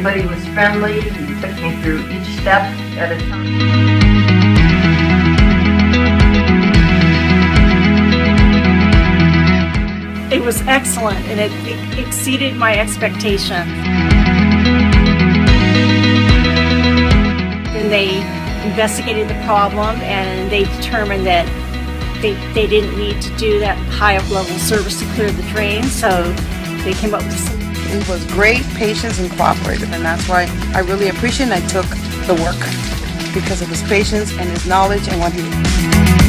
Everybody was friendly. He took me through each step at a time. It was excellent, and it exceeded my expectations. And they investigated the problem, and they determined that they didn't need to do that high level service to clear the drain, so they came up with some. He was great, patient, and cooperative, and that's why I really appreciate and I took the work because of his patience and his knowledge and what he did.